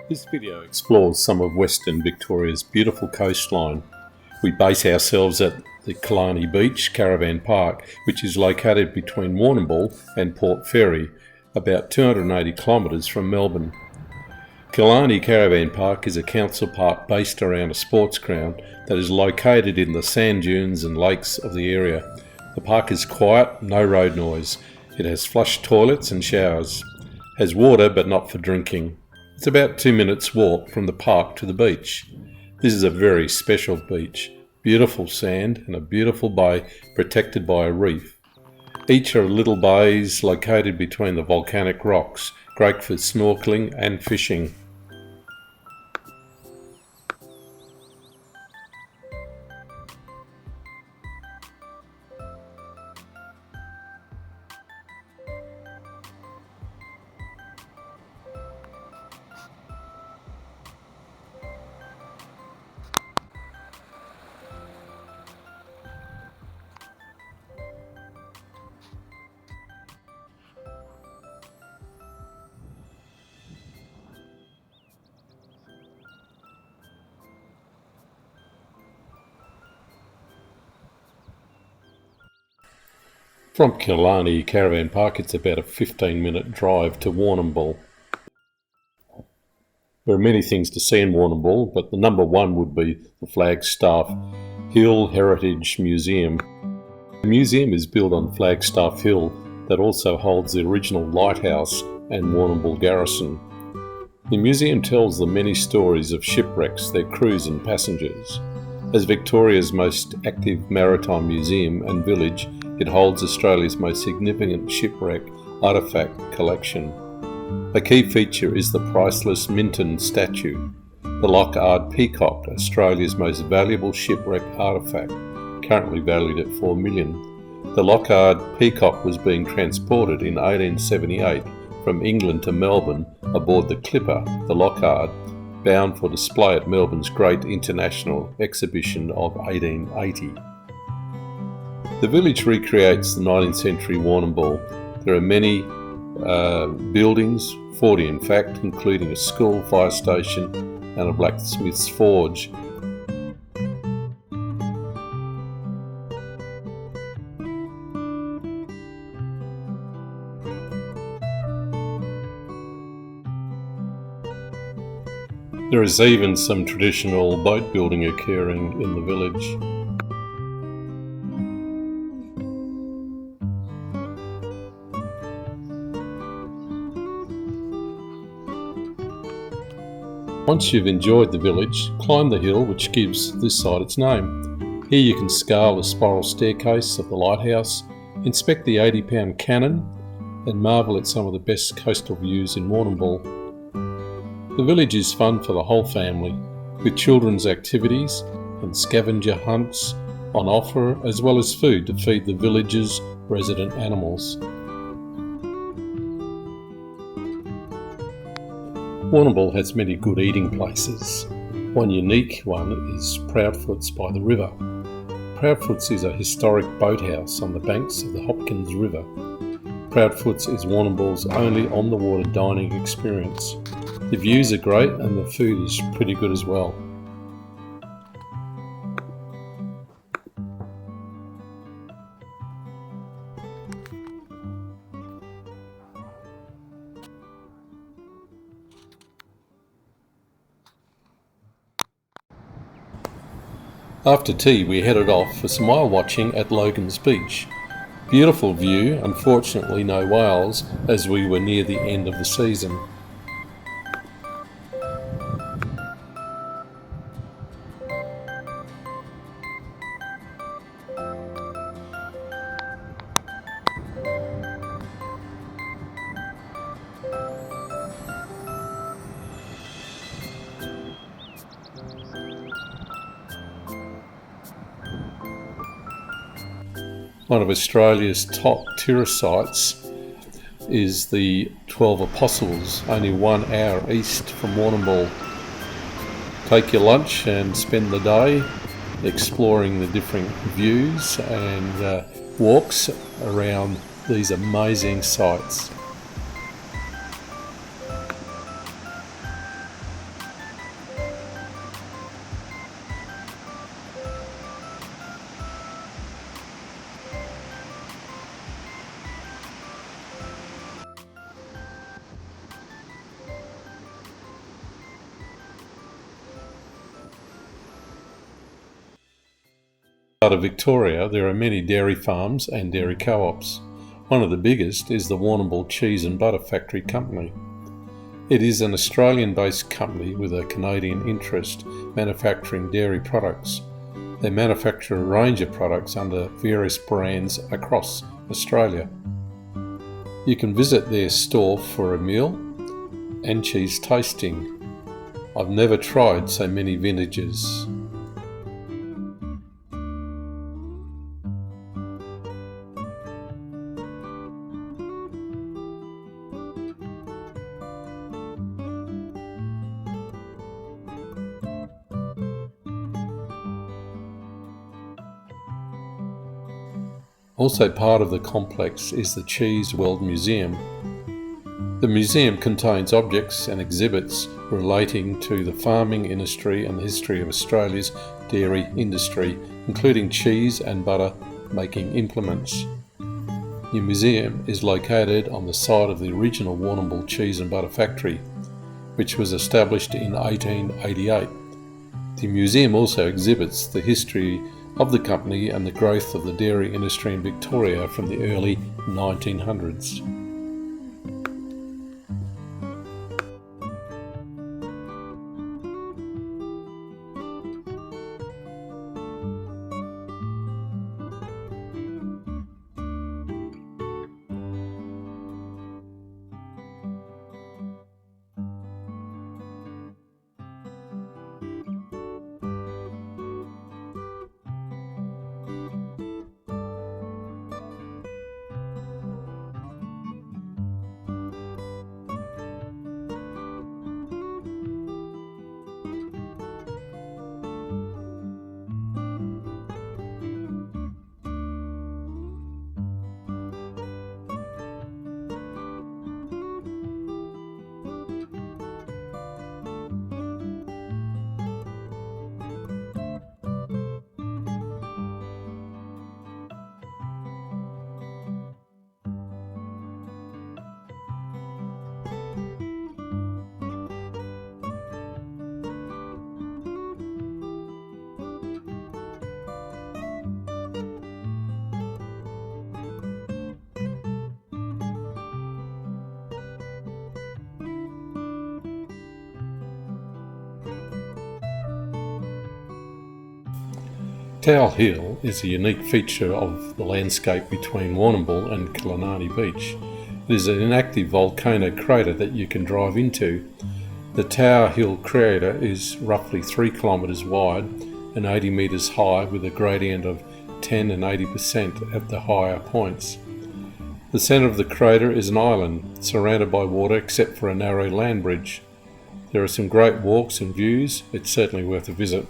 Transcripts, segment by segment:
This video explores some of Western Victoria's beautiful coastline. We base ourselves at the Killarney Beach Caravan Park, which is located between Warrnambool and Port Fairy, about 280 kilometres from Melbourne. Killarney Caravan Park is a council park based around a sports ground that is located in the sand dunes and lakes of the area. The park is quiet, no road noise. It has flush toilets and showers. Has water but not for drinking. It's about 2 minutes walk from the park to the beach. This is a very special beach. Beautiful sand and a beautiful bay protected by a reef. Each are little bays located between the volcanic rocks, great for snorkeling and fishing. From Killarney Caravan Park, it's about a 15-minute drive to Warrnambool. There are many things to see in Warrnambool, but the number one would be the Flagstaff Hill Heritage Museum. The museum is built on Flagstaff Hill that also holds the original lighthouse and Warrnambool garrison. The museum tells the many stories of shipwrecks, their crews and passengers. As Victoria's most active maritime museum and village, it holds Australia's most significant shipwreck artefact collection. A key feature is the priceless Minton statue, the Lockard Peacock, Australia's most valuable shipwreck artefact, currently valued at $4 million. The Lockard Peacock was being transported in 1878 from England to Melbourne aboard the clipper, the Lockard, bound for display at Melbourne's Great International Exhibition of 1880. The village recreates the 19th century Warrnambool. There are many buildings, 40 in fact, including a school, fire station and a blacksmith's forge. There is even some traditional boat building occurring in the village. Once you've enjoyed the village, climb the hill which gives this site its name. Here you can scale the spiral staircase of the lighthouse, inspect the 80-pound cannon and marvel at some of the best coastal views in Warrnambool. The village is fun for the whole family, with children's activities and scavenger hunts on offer, as well as food to feed the village's resident animals. Warrnambool has many good eating places. One unique one is Proudfoot's by the river. Proudfoot's is a historic boathouse on the banks of the Hopkins River. Proudfoot's is Warrnambool's only on-the-water dining experience. The views are great and the food is pretty good as well. After tea we headed off for some whale watching at Logan's Beach. Beautiful view, unfortunately no whales as we were near the end of the season. One of Australia's top tourist sites is the 12 Apostles, only 1 hour east from Warrnambool. Take your lunch and spend the day exploring the different views and walks around these amazing sites. Out of Victoria, there are many dairy farms and dairy co-ops. One of the biggest is the Warrnambool Cheese and Butter Factory Company. It is an Australian-based company with a Canadian interest manufacturing dairy products. They manufacture a range of products under various brands across Australia. You can visit their store for a meal and cheese tasting. I've never tried so many vintages. Also part of the complex is the Cheese World Museum. The museum contains objects and exhibits relating to the farming industry and the history of Australia's dairy industry, including cheese and butter making implements. The museum is located on the site of the original Warrnambool Cheese and Butter Factory, which was established in 1888. The museum also exhibits the history of the company and the growth of the dairy industry in Victoria from the early 1900s. Tower Hill is a unique feature of the landscape between Warrnambool and Killarney Beach. It is an inactive volcano crater that you can drive into. The Tower Hill crater is roughly 3 kilometres wide and 80 metres high, with a gradient of 10 and 80% at the higher points. The centre of the crater is an island surrounded by water except for a narrow land bridge. There are some great walks and views. It's certainly worth a visit.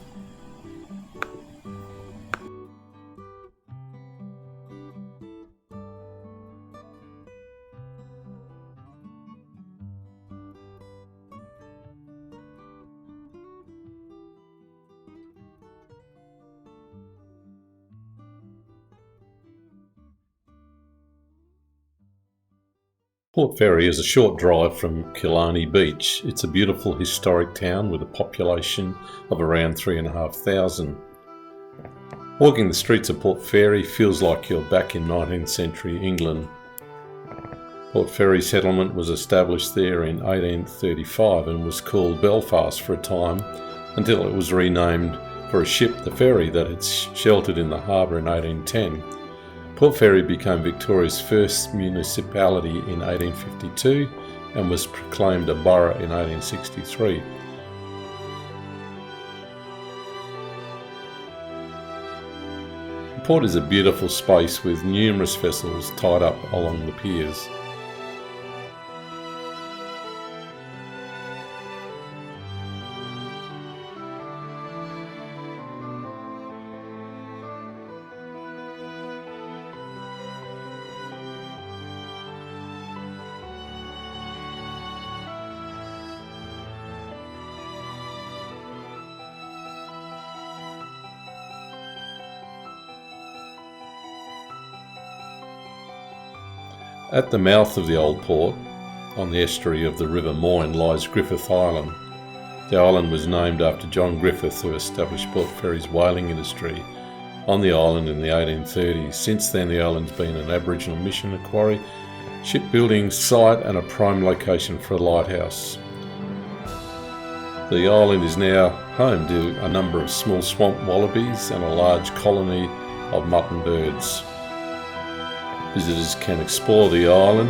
Port Fairy is a short drive from Killarney Beach. It's a beautiful historic town with a population of around 3,500. Walking the streets of Port Fairy feels like you're back in 19th century England. Port Fairy settlement was established there in 1835 and was called Belfast for a time until it was renamed for a ship, the Ferry, that had sheltered in the harbour in 1810. Port Fairy became Victoria's first municipality in 1852 and was proclaimed a borough in 1863. The port is a beautiful space with numerous vessels tied up along the piers. At the mouth of the old port, on the estuary of the River Moyne, lies Griffith Island. The island was named after John Griffith, who established Port Fairy's whaling industry on the island in the 1830s. Since then, the island's been an Aboriginal mission quarry, shipbuilding site and a prime location for a lighthouse. The island is now home to a number of small swamp wallabies and a large colony of mutton birds. Visitors can explore the island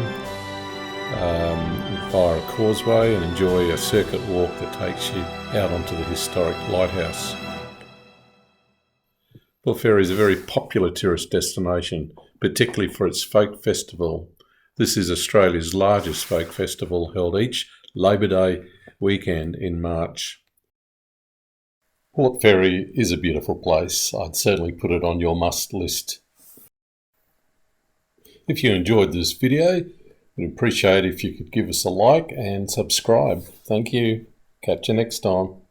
via a causeway and enjoy a circuit walk that takes you out onto the historic lighthouse. Bull Ferry is a very popular tourist destination, particularly for its folk festival. This is Australia's largest folk festival, held each Labor Day weekend in March. Port Fairy is a beautiful place. I'd certainly put it on your must list. If you enjoyed this video, we'd appreciate if you could give us a like and subscribe. Thank you. Catch you next time.